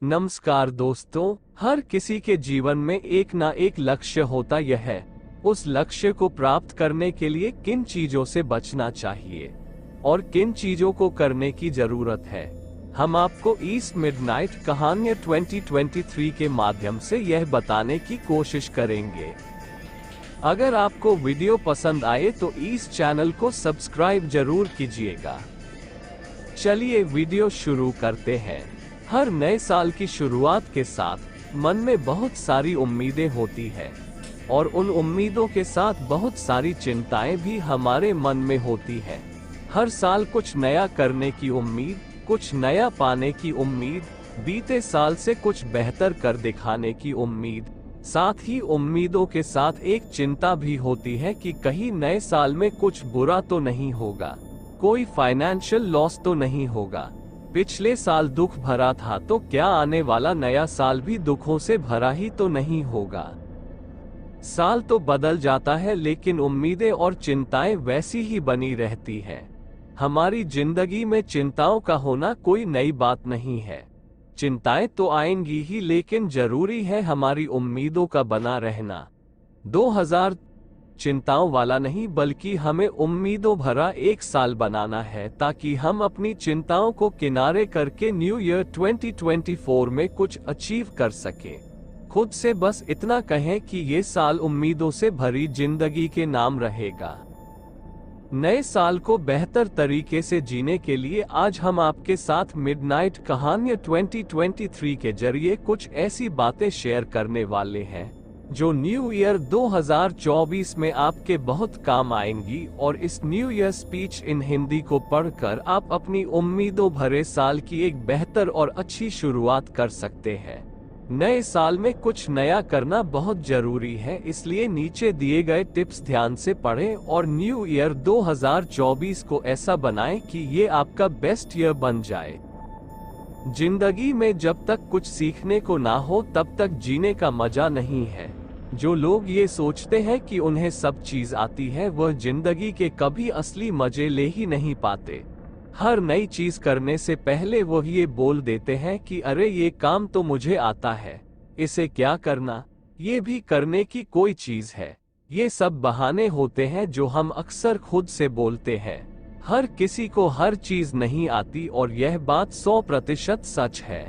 नमस्कार दोस्तों, हर किसी के जीवन में एक ना एक लक्ष्य होता यह है उस लक्ष्य को प्राप्त करने के लिए किन चीजों से बचना चाहिए और किन चीजों को करने की जरूरत है। हम आपको इस मिडनाइट कहानियां 2023 के माध्यम से यह बताने की कोशिश करेंगे। अगर आपको वीडियो पसंद आए तो इस चैनल को सब्सक्राइब जरूर कीजिएगा। चलिए वीडियो शुरू करते हैं। हर नए साल की शुरुआत के साथ मन में बहुत सारी उम्मीदें होती है और उन उम्मीदों के साथ बहुत सारी चिंताएं भी हमारे मन में होती है। हर साल कुछ नया करने की उम्मीद, कुछ नया पाने की उम्मीद, बीते साल से कुछ बेहतर कर दिखाने की उम्मीद। साथ ही उम्मीदों के साथ एक चिंता भी होती है कि कहीं नए साल में कुछ बुरा तो नहीं होगा, कोई फाइनेंशियल लॉस तो नहीं होगा। पिछले साल दुख भरा था तो क्या आने वाला नया साल भी दुखों से भरा ही तो नहीं होगा। साल तो बदल जाता है लेकिन उम्मीदें और चिंताएं वैसी ही बनी रहती हैं। हमारी जिंदगी में चिंताओं का होना कोई नई बात नहीं है। चिंताएं तो आएंगी ही, लेकिन जरूरी है हमारी उम्मीदों का बना रहना। 2000 चिंताओं वाला नहीं बल्कि हमें उम्मीदों भरा एक साल बनाना है ताकि हम अपनी चिंताओं को किनारे करके न्यू ईयर 2024 में कुछ अचीव कर सकें। खुद से बस इतना कहें कि ये साल उम्मीदों से भरी जिंदगी के नाम रहेगा। नए साल को बेहतर तरीके से जीने के लिए आज हम आपके साथ मिडनाइट कहानियां 2023 के जरिए कुछ ऐसी बातें शेयर करने वाले हैं जो न्यू ईयर 2024 में आपके बहुत काम आएंगी। और इस new year speech in Hindi को पढ़कर आप अपनी उम्मीदों भरे साल की एक बेहतर और अच्छी शुरुआत कर सकते हैं। नए साल में कुछ नया करना बहुत जरूरी है, इसलिए नीचे दिए गए टिप्स ध्यान से पढ़ें और न्यू ईयर 2024 को ऐसा बनाएं कि ये आपका बेस्ट ईयर बन जाए। जिंदगी में जब तक कुछ सीखने को ना हो तब तक जीने का मजा नहीं है। जो लोग ये सोचते हैं कि उन्हें सब चीज आती है वह जिंदगी के कभी असली मजे ले ही नहीं पाते। हर नई चीज करने से पहले वह ये बोल देते हैं कि अरे ये काम तो मुझे आता है, इसे क्या करना, ये भी करने की कोई चीज है। ये सब बहाने होते हैं जो हम अक्सर खुद से बोलते हैं। हर किसी को हर चीज नहीं आती और यह बात 100% सच है।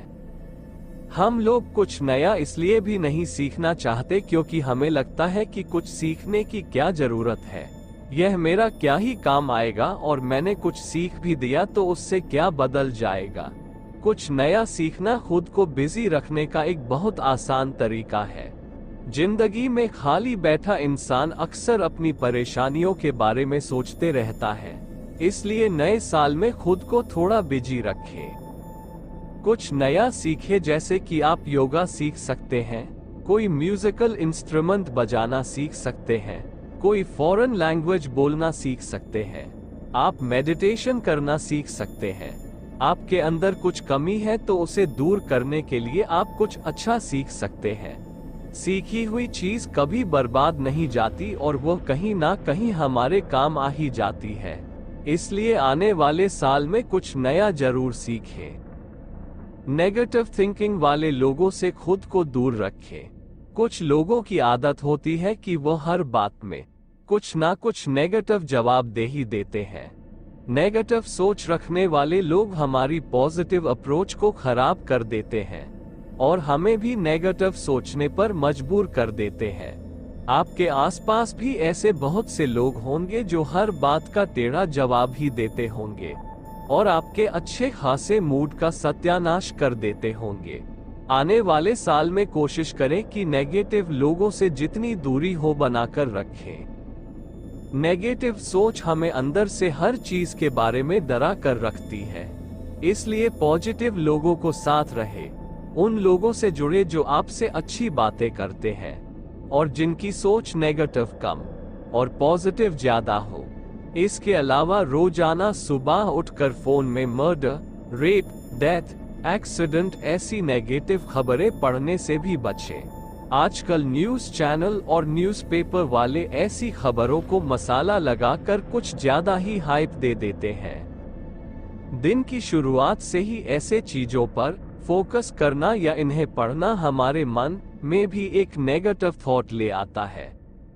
हम लोग कुछ नया इसलिए भी नहीं सीखना चाहते क्योंकि हमें लगता है कि कुछ सीखने की क्या जरूरत है, यह मेरा क्या ही काम आएगा और मैंने कुछ सीख भी दिया तो उससे क्या बदल जाएगा। कुछ नया सीखना खुद को बिजी रखने का एक बहुत आसान तरीका है। जिंदगी में खाली बैठा इंसान अक्सर अपनी परेशानियों के बारे में सोचते रहता है, इसलिए नए साल में खुद को थोड़ा बिजी रखें। कुछ नया सीखें, जैसे कि आप योगा सीख सकते हैं, कोई म्यूजिकल इंस्ट्रूमेंट बजाना सीख सकते हैं, कोई फॉरेन लैंग्वेज बोलना सीख सकते हैं, आप मेडिटेशन करना सीख सकते हैं। आपके अंदर कुछ कमी है तो उसे दूर करने के लिए आप कुछ अच्छा सीख सकते हैं। सीखी हुई चीज कभी बर्बाद नहीं जाती और वह कहीं ना कहीं हमारे काम आ ही जाती है। इसलिए आने वाले साल में कुछ नया जरूर सीखें। नेगेटिव थिंकिंग वाले लोगों से खुद को दूर रखें। कुछ लोगों की आदत होती है कि वह हर बात में कुछ ना कुछ नेगेटिव जवाब दे ही देते हैं। नेगेटिव सोच रखने वाले लोग हमारी पॉजिटिव अप्रोच को खराब कर देते हैं और हमें भी नेगेटिव सोचने पर मजबूर कर देते हैं। आपके आसपास भी ऐसे बहुत से लोग होंगे जो हर बात का टेढ़ा जवाब ही देते होंगे और आपके अच्छे खासे मूड का सत्यानाश कर देते होंगे। आने वाले साल में कोशिश करें कि नेगेटिव लोगों से जितनी दूरी हो बनाकर रखें। नेगेटिव सोच हमें अंदर से हर चीज के बारे में डरा कर रखती है, इसलिए पॉजिटिव लोगों को साथ रहे। उन लोगों से जुड़े जो आपसे अच्छी बातें करते हैं और जिनकी सोच नेगेटिव कम और पॉजिटिव ज्यादा हो। इसके अलावा रोजाना सुबह उठकर फोन में मर्डर, रेप, डेथ, एक्सीडेंट ऐसी नेगेटिव खबरें पढ़ने से भी बचें। आजकल न्यूज चैनल और न्यूज़पेपर वाले ऐसी खबरों को मसाला लगाकर कुछ ज्यादा ही हाइप दे देते हैं। दिन की शुरुआत से ही ऐसे चीजों पर फोकस करना या इन्हें पढ़ना हमारे मन में भी एक नेगेटिव थॉट ले आता है,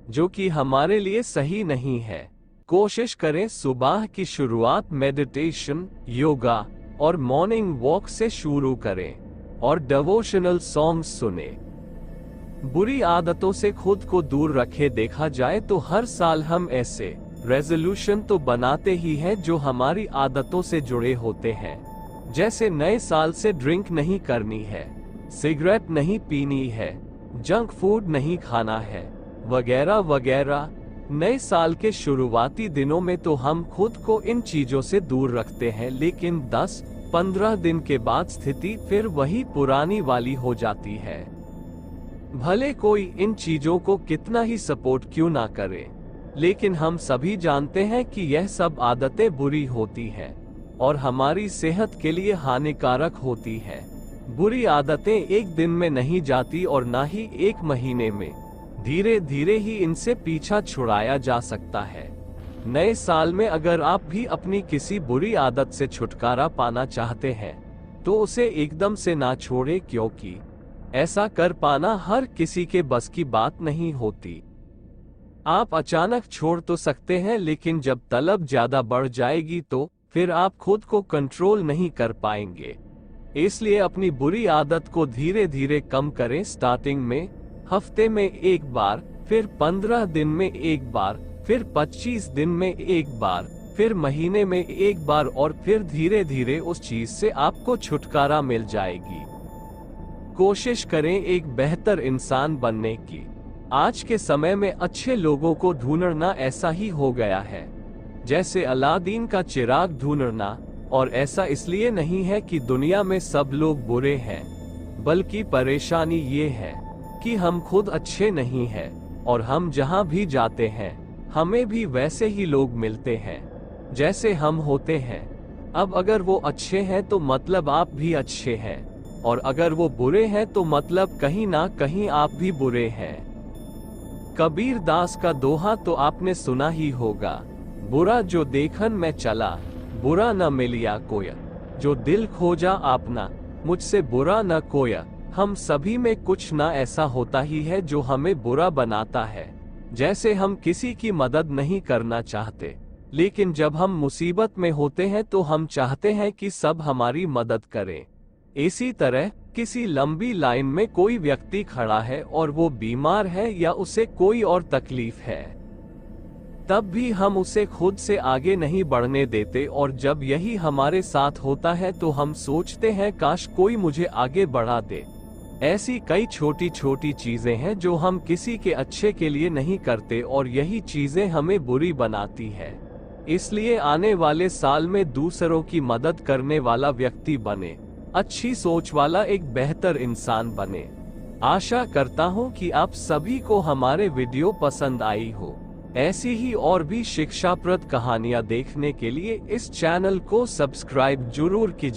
जो कि हमारे लिए सही नहीं है। कोशिश करें सुबह की शुरुआत मेडिटेशन, योगा और मॉर्निंग वॉक से शुरू करें और डिवोशनल सॉन्ग्स सुने। बुरी आदतों से खुद को दूर रखे देखा जाए तो हर साल हम ऐसे रेजोल्यूशन तो बनाते ही हैं जो हमारी आदतों से जुड़े होते हैं, जैसे नए साल से ड्रिंक नहीं करनी है, सिगरेट नहीं पीनी है, जंक फूड नहीं खाना है, वगैरह वगैरह। नए साल के शुरुआती दिनों में तो हम खुद को इन चीजों से दूर रखते हैं, लेकिन 10-15 दिन के बाद स्थिति फिर वही पुरानी वाली हो जाती है। भले कोई इन चीजों को कितना ही सपोर्ट क्यों ना करे, लेकिन हम सभी जानते हैं कि यह सब आदतें बुरी होती हैं और हमारी सेहत के लिए हानिकारक होती है। बुरी आदतें एक दिन में नहीं जाती और ना ही एक महीने में, धीरे धीरे ही इनसे पीछा छुड़ाया जा सकता है। नए साल में अगर आप भी अपनी किसी बुरी आदत से छुटकारा पाना चाहते हैं तो उसे एकदम से ना छोड़ें, क्योंकि ऐसा कर पाना हर किसी के बस की बात नहीं होती। आप अचानक छोड़ तो सकते हैं, लेकिन जब तलब ज्यादा बढ़ जाएगी तो फिर आप खुद को कंट्रोल नहीं कर पाएंगे। इसलिए अपनी बुरी आदत को धीरे धीरे कम करें। स्टार्टिंग में हफ्ते में एक बार, फिर 15 दिन में एक बार, फिर 25 दिन में एक बार, फिर महीने में एक बार और फिर धीरे धीरे उस चीज से आपको छुटकारा मिल जाएगी। कोशिश करें एक बेहतर इंसान बनने की। आज के समय में अच्छे लोगों को ढूंढना ऐसा ही हो गया है जैसे अलादीन का चिराग ढूंढना, और ऐसा इसलिए नहीं है कि दुनिया में सब लोग बुरे हैं, बल्कि परेशानी ये है कि हम खुद अच्छे नहीं हैं और हम जहां भी जाते हैं हमें भी वैसे ही लोग मिलते हैं जैसे हम होते हैं। अब अगर वो अच्छे हैं तो मतलब आप भी अच्छे हैं, और अगर वो बुरे हैं तो मतलब कहीं ना कहीं आप भी बुरे हैं। कबीर दास का दोहा तो आपने सुना ही होगा, बुरा जो देखन में चला, बुरा न मिलिया कोया, जो दिल खोजा आपना, मुझसे बुरा न कोया। हम सभी में कुछ ना ऐसा होता ही है जो हमें बुरा बनाता है। जैसे हम किसी की मदद नहीं करना चाहते, लेकिन जब हम मुसीबत में होते हैं तो हम चाहते हैं कि सब हमारी मदद करें। इसी तरह किसी लंबी लाइन में कोई व्यक्ति खड़ा है और वो बीमार है या उसे कोई और तकलीफ है, तब भी हम उसे खुद से आगे नहीं बढ़ने देते, और जब यही हमारे साथ होता है तो हम सोचते हैं काश कोई मुझे आगे बढ़ा दे। ऐसी कई छोटी छोटी चीजें हैं जो हम किसी के अच्छे के लिए नहीं करते और यही चीजें हमें बुरी बनाती है। इसलिए आने वाले साल में दूसरों की मदद करने वाला व्यक्ति बने, अच्छी सोच वाला एक बेहतर इंसान बने। आशा करता हूँ कि आप सभी को हमारे वीडियो पसंद आई हो। ऐसी ही और भी शिक्षाप्रद कहानियाँ देखने के लिए इस चैनल को सब्सक्राइब जरूर कीजिए।